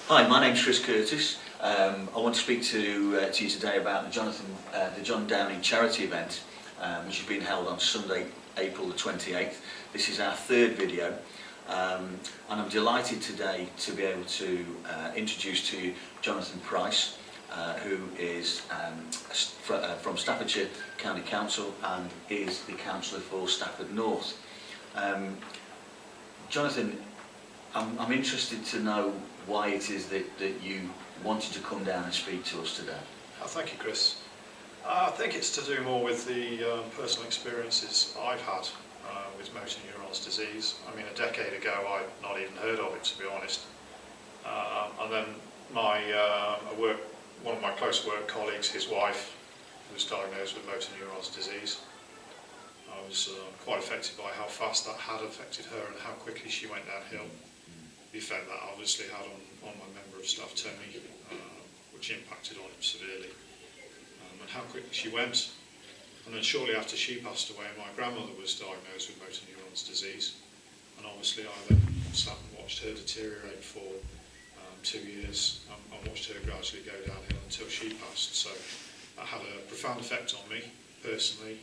Hi, my name's Chris Curtis. I want to speak to you today about the John Downing charity event, which has been held on Sunday, April the 28th. This is our third video, and I'm delighted today to be able to introduce to you Jonathan Price, who is from Staffordshire County Council and is the councillor for Stafford North. Jonathan, I'm interested to know why it is that you wanted to come down and speak to us today. Thank you, Chris. I think it's to do more with the personal experiences I've had with motor neurons disease. I mean, a decade ago I'd not even heard of it, to be honest. And then one of my close work colleagues, his wife, was diagnosed with motor neurons disease. I was quite affected by how fast that had affected her and how quickly she went downhill. The effect that obviously had on my member of staff, Tony, which impacted on him severely, and how quickly she went. And then shortly after she passed away, my grandmother was diagnosed with motor neurons disease, and obviously I then sat and watched her deteriorate for 2 years, and watched her gradually go downhill until she passed. So that had a profound effect on me personally.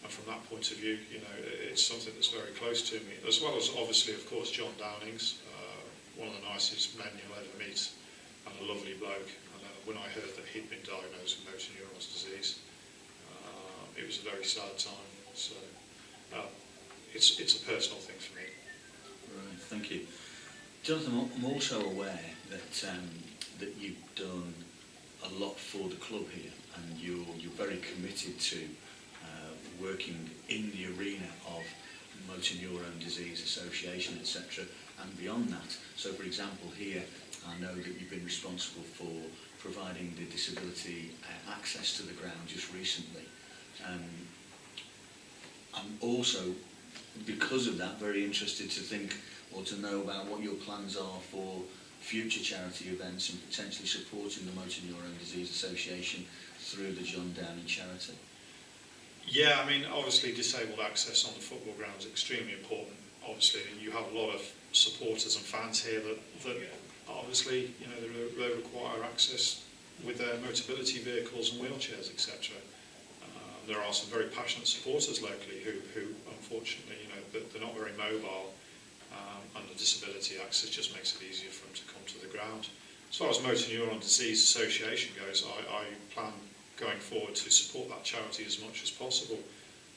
And from that point of view, you know, it's something that's very close to me, as well as obviously, of course, John Downing's, one of the nicest men you'll ever meet, and a lovely bloke. And when I heard that he'd been diagnosed with motor neurons disease, it was a very sad time. So it's a personal thing for me. Right, thank you, Jonathan. I'm also aware that that you've done a lot for the club here, and you're very committed to working in the arena of motor neuron disease association, etc., and beyond that. So, for example, here I know that you've been responsible for providing the disability access to the ground just recently. I'm also, because of that, very interested to think or to know about what your plans are for future charity events and potentially supporting the Motor Neuron Disease Association through the John Downing charity. Yeah, I mean, obviously disabled access on the football ground is extremely important. Obviously, you have a lot of supporters and fans here that obviously, you know, they require access with their mobility vehicles and wheelchairs, etc. There are some very passionate supporters locally who unfortunately, you know, they're not very mobile, and the disability access just makes it easier for them to come to the ground. As far as Motor Neuron Disease Association goes, I plan going forward to support that charity as much as possible.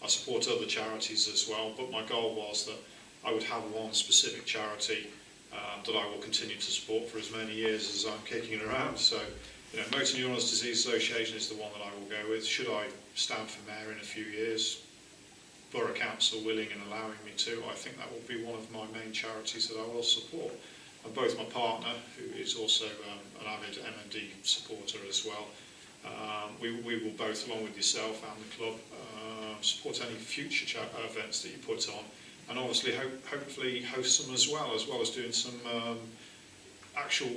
I support other charities as well, but my goal was that I would have one specific charity that I will continue to support for as many years as I'm kicking around. So, you know, Motor Neurons Disease Association is the one that I will go with. Should I stand for mayor in a few years, Borough Council willing and allowing me to, I think that will be one of my main charities that I will support. And both my partner, who is also an avid MND supporter as well, we will both, along with yourself and the club, support any future events that you put on, and obviously hopefully host some as well as doing some actual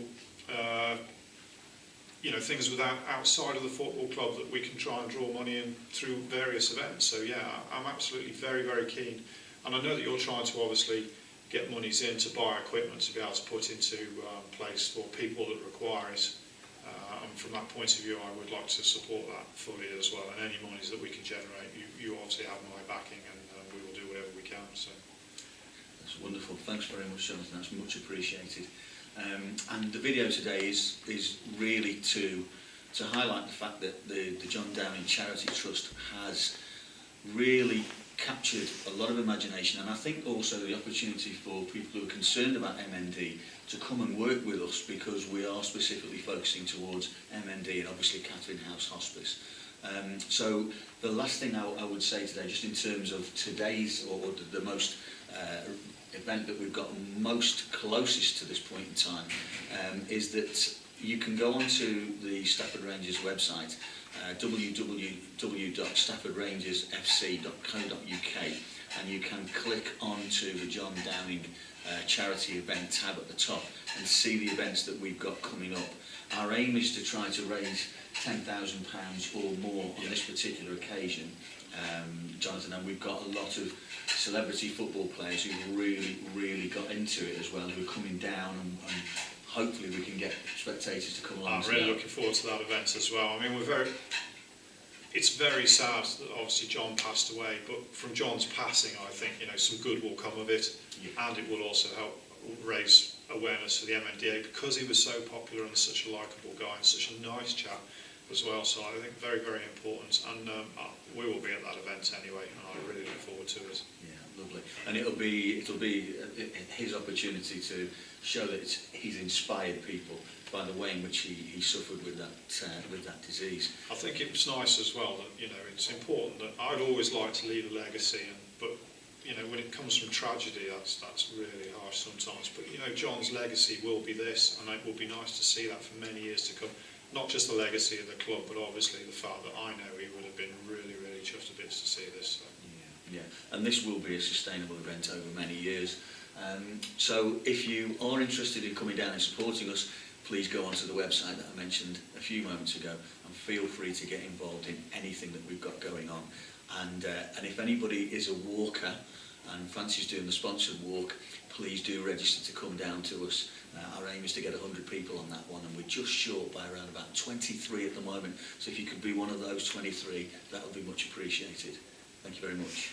you know, things outside of the football club that we can try and draw money in through various events. So yeah, I'm absolutely very, very keen, and I know that you're trying to obviously get monies in to buy equipment to be able to put into place for people that require it. And from that point of view, I would like to support that fully as well. And any monies that we can generate, you obviously have my backing, and we will do whatever we can. So that's wonderful. Thanks very much, Jonathan. That's much appreciated. And the video today is really to highlight the fact that the John Downing Charity Trust has really captured a lot of imagination, and I think also the opportunity for people who are concerned about MND to come and work with us, because we are specifically focusing towards MND and obviously Catherine House Hospice. So the last thing I would say today, just in terms of today's or the most event that we've got most closest to this point in time, is that you can go onto the Stafford Rangers website, www.staffordrangersfc.co.uk, and you can click onto the John Downing charity event tab at the top and see the events that we've got coming up. Our aim is to try to raise £10,000 or more on this particular occasion, Jonathan, and we've got a lot of celebrity football players who've really got into it as well, who are coming down and hopefully we can get spectators to come along. I'm really looking forward to that event as well. I mean, it's very sad that obviously John passed away, but from John's passing, I think, you know, some good will come of it, and it will also help raise awareness for the MNDA, because he was so popular and such a likeable guy and such a nice chap as well. So I think very, very important, and we will be at that event anyway, and I really look forward to it. Yeah, lovely. And it'll be his opportunity to show that he's inspired people by the way in which he suffered with that disease. I think it's nice as well that, you know, it's important that I'd always like to leave a legacy, but you know, when it comes from tragedy, that's really harsh sometimes. But you know, John's legacy will be this, and it will be nice to see that for many years to come. Not just the legacy of the club, but obviously the fact that I know he would have been really, really chuffed to bits to see this. So. Yeah, and this will be a sustainable event over many years. So if you are interested in coming down and supporting us, please go onto the website that I mentioned a few moments ago and feel free to get involved in anything that we've got going on. And if anybody is a walker and fancies doing the sponsored walk, please do register to come down to us. Our aim is to get 100 people on that one, and we're just short by around about 23 at the moment. So if you could be one of those 23, that would be much appreciated. Thank you very much.